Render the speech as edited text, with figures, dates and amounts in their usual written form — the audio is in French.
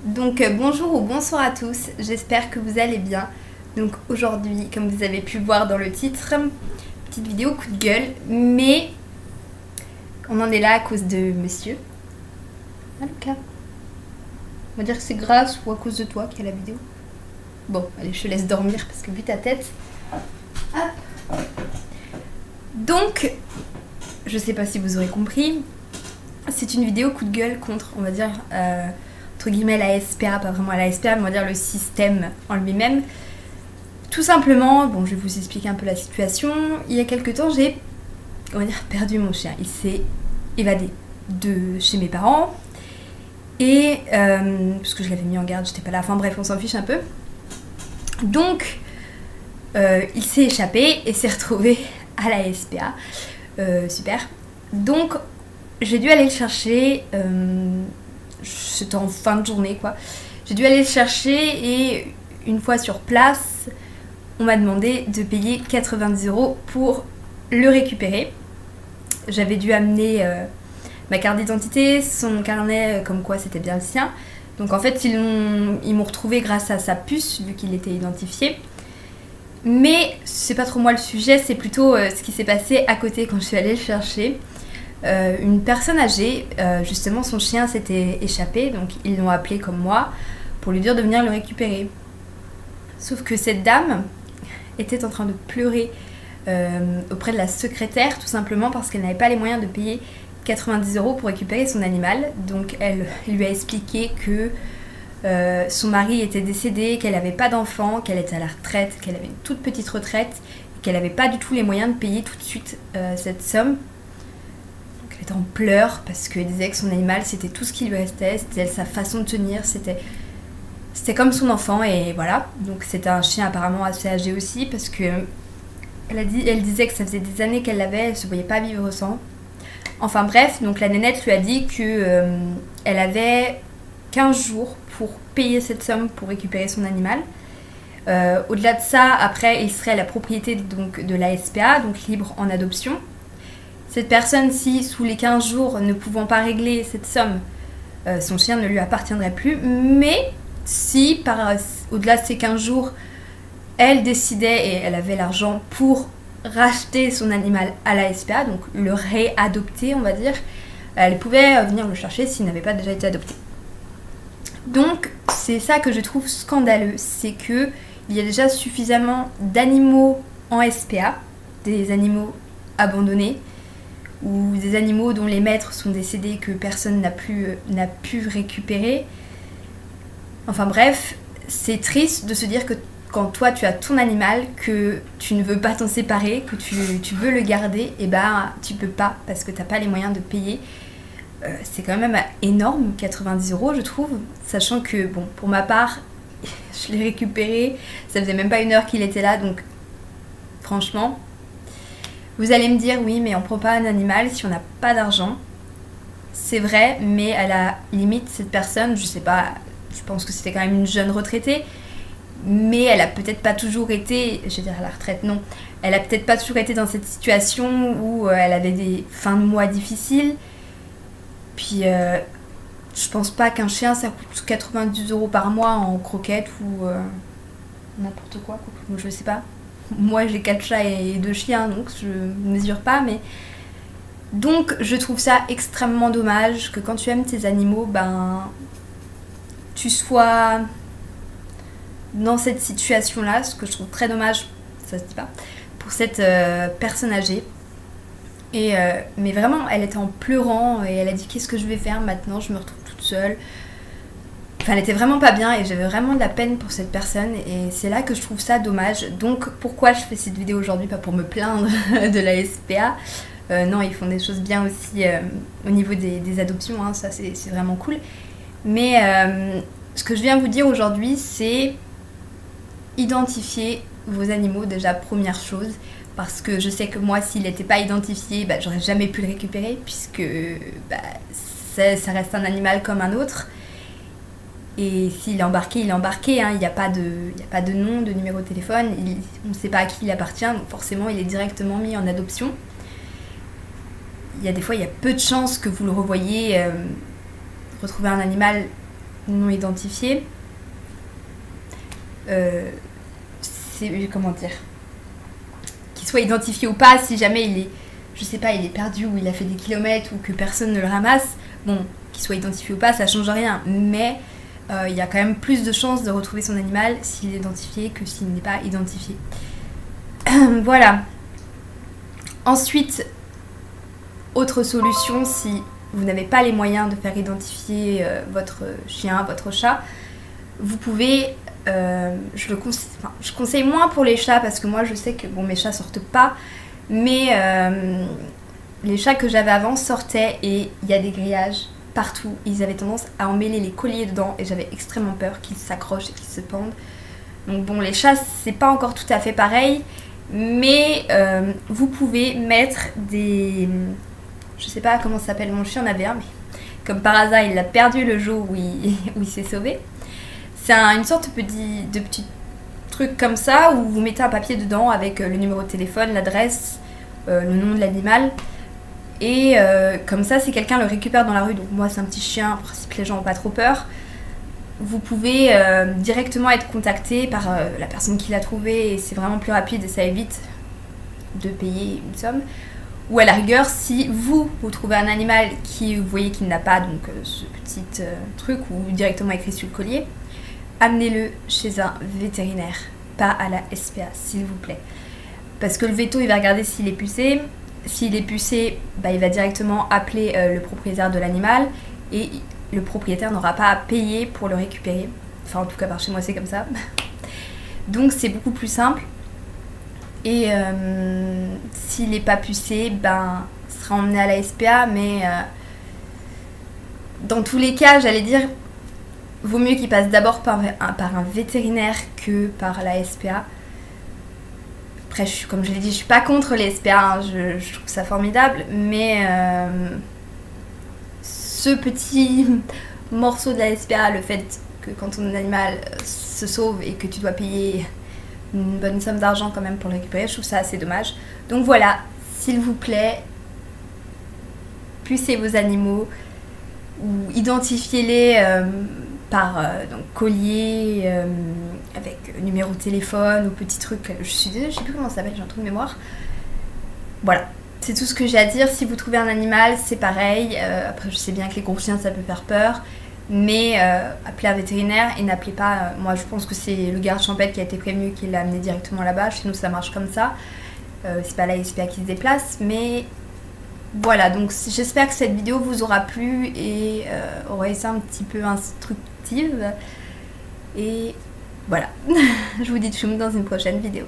Donc bonjour ou bonsoir à tous, j'espère que vous allez bien. Donc aujourd'hui, comme vous avez pu voir dans le titre, petite vidéo coup de gueule, mais on en est là à cause de monsieur. Ah Lucas, on va dire que c'est grâce ou à cause de toi qu'il y a la vidéo. Bon, allez, je te laisse dormir parce que vu ta tête. Hop. Donc, je sais pas si vous aurez compris, c'est une vidéo coup de gueule contre, on va dire, entre guillemets la SPA, pas vraiment la SPA, mais on va dire le système en lui-même. Tout simplement, bon, je vais vous expliquer un peu la situation. Il y a quelques temps, j'ai, on va dire, perdu mon chien. Il s'est évadé de chez mes parents. Et, parce que je l'avais mis en garde, j'étais pas là. Enfin bref, on s'en fiche un peu. Donc, il s'est échappé et s'est retrouvé à la SPA. Super. Donc, j'ai dû aller le chercher. C'était en fin de journée, quoi. J'ai dû aller le chercher et une fois sur place, on m'a demandé de payer 90 € pour le récupérer. J'avais dû amener ma carte d'identité, son carnet, comme quoi c'était bien le sien. Donc en fait, ils m'ont retrouvé grâce à sa puce, vu qu'il était identifié. Mais c'est pas trop moi le sujet, c'est plutôt ce qui s'est passé à côté quand je suis allée le chercher. Une personne âgée, justement son chien s'était échappé, donc ils l'ont appelé comme moi pour lui dire de venir le récupérer. Sauf que cette dame était en train de pleurer auprès de la secrétaire, tout simplement parce qu'elle n'avait pas les moyens de payer 90 € pour récupérer son animal. Donc elle lui a expliqué que son mari était décédé, qu'elle n'avait pas d'enfant, qu'elle était à la retraite, qu'elle avait une toute petite retraite, et qu'elle n'avait pas du tout les moyens de payer tout de suite cette somme. Elle était en pleurs parce qu'elle disait que son animal c'était tout ce qui lui restait, c'était sa façon de tenir, c'était comme son enfant et voilà. Donc c'était un chien apparemment assez âgé aussi parce que elle disait que ça faisait des années qu'elle l'avait, elle se voyait pas vivre sans. Enfin bref, donc la nénette lui a dit que elle avait 15 jours pour payer cette somme pour récupérer son animal. Au-delà de ça, après il serait la propriété donc de la SPA, donc libre en adoption. Cette personne, si sous les 15 jours ne pouvant pas régler cette somme, son chien ne lui appartiendrait plus. Mais si, au-delà de ces 15 jours, elle décidait et elle avait l'argent pour racheter son animal à la SPA, donc le réadopter, on va dire, elle pouvait venir le chercher s'il n'avait pas déjà été adopté. Donc, c'est ça que je trouve scandaleux, c'est qu'il y a déjà suffisamment d'animaux en SPA, des animaux abandonnés, ou des animaux dont les maîtres sont décédés que personne n'a pu récupérer. Enfin bref, c'est triste de se dire que quand toi tu as ton animal, que tu ne veux pas t'en séparer, que tu veux le garder, et ben tu peux pas parce que t'as pas les moyens de payer. C'est quand même énorme, 90 € je trouve, sachant que bon, pour ma part, je l'ai récupéré, ça faisait même pas une heure qu'il était là, donc franchement... Vous allez me dire, oui, mais on prend pas un animal si on n'a pas d'argent. C'est vrai, mais à la limite, cette personne, je sais pas, je pense que c'était quand même une jeune retraitée, mais elle a peut-être pas toujours été, je vais dire à la retraite, non, elle a peut-être pas toujours été dans cette situation où elle avait des fins de mois difficiles. Puis, je pense pas qu'un chien, ça coûte 90 € par mois en croquettes ou n'importe quoi, je sais pas. Moi j'ai 4 chats et 2 chiens donc je mesure pas, mais donc je trouve ça extrêmement dommage que quand tu aimes tes animaux, ben tu sois dans cette situation là, ce que je trouve très dommage, ça se dit pas, pour cette personne âgée. Et mais vraiment elle était en pleurant et elle a dit qu'est-ce que je vais faire maintenant, je me retrouve toute seule. Enfin, elle était vraiment pas bien et j'avais vraiment de la peine pour cette personne et c'est là que je trouve ça dommage. Donc pourquoi je fais cette vidéo aujourd'hui, pas pour me plaindre de la SPA. Non, ils font des choses bien aussi au niveau des adoptions, hein, ça c'est vraiment cool. Mais ce que je viens vous dire aujourd'hui, c'est identifier vos animaux déjà, première chose. Parce que je sais que moi, s'il n'était pas identifié, bah, j'aurais jamais pu le récupérer puisque bah, ça reste un animal comme un autre. Et s'il est embarqué, il est embarqué, hein. Il n'y a pas de nom, de numéro de téléphone, on ne sait pas à qui il appartient, donc forcément il est directement mis en adoption. Il y a des fois, il y a peu de chances que vous le revoyiez retrouver un animal non identifié, c'est, comment dire, qu'il soit identifié ou pas, si jamais il est, je sais pas, il est perdu ou il a fait des kilomètres ou que personne ne le ramasse, bon, qu'il soit identifié ou pas, ça change rien, mais il y a quand même plus de chances de retrouver son animal s'il est identifié que s'il n'est pas identifié. Voilà. Ensuite, autre solution, si vous n'avez pas les moyens de faire identifier votre chien, votre chat, vous pouvez, je conseille moins pour les chats parce que moi je sais que bon, mes chats sortent pas, mais les chats que j'avais avant sortaient et il y a des grillages partout. Ils avaient tendance à emmêler les colliers dedans et j'avais extrêmement peur qu'ils s'accrochent et qu'ils se pendent. Donc bon, les chats c'est pas encore tout à fait pareil, mais vous pouvez mettre des... Je sais pas comment ça s'appelle, mon chien en avait un, mais comme par hasard il l'a perdu le jour où il s'est sauvé. C'est une sorte de petit truc comme ça où vous mettez un papier dedans avec le numéro de téléphone, l'adresse, le nom de l'animal. Et comme ça, si quelqu'un le récupère dans la rue, donc moi c'est un petit chien, en principe les gens n'ont pas trop peur, vous pouvez directement être contacté par la personne qui l'a trouvé et c'est vraiment plus rapide et ça évite de payer une somme. Ou à la rigueur, si vous trouvez un animal qui vous voyez qu'il n'a pas donc ce petit truc ou directement écrit sur le collier, amenez-le chez un vétérinaire, pas à la SPA s'il vous plaît. Parce que le véto il va regarder s'il est pucé. S'il est pucé, bah, il va directement appeler le propriétaire de l'animal et le propriétaire n'aura pas à payer pour le récupérer. Enfin, en tout cas, par chez moi, c'est comme ça. Donc, c'est beaucoup plus simple. Et s'il n'est pas pucé, ben, il sera emmené à la SPA. Mais dans tous les cas, j'allais dire, vaut mieux qu'il passe d'abord par un vétérinaire que par la SPA. Après, comme je l'ai dit, je suis pas contre les SPA, hein, je trouve ça formidable, mais ce petit morceau de la SPA, le fait que quand ton animal se sauve et que tu dois payer une bonne somme d'argent quand même pour le récupérer, je trouve ça assez dommage. Donc voilà, s'il vous plaît, pucez vos animaux ou identifiez-les par donc, collier avec numéro de téléphone ou petit truc, je sais plus comment ça s'appelle, j'ai un trou de mémoire. Voilà, c'est tout ce que j'ai à dire. Si vous trouvez un animal, c'est pareil. Après, je sais bien que les gros chiens, ça peut faire peur, mais appelez un vétérinaire et n'appelez pas. Moi, je pense que c'est le garde champêtre qui a été prévenu, qui l'a amené directement là-bas. Chez nous, ça marche comme ça. C'est pas la SPA qui se déplace, mais voilà. Donc, j'espère que cette vidéo vous aura plu et aura été un petit peu instructive. Et voilà, je vous dis tchoum dans une prochaine vidéo.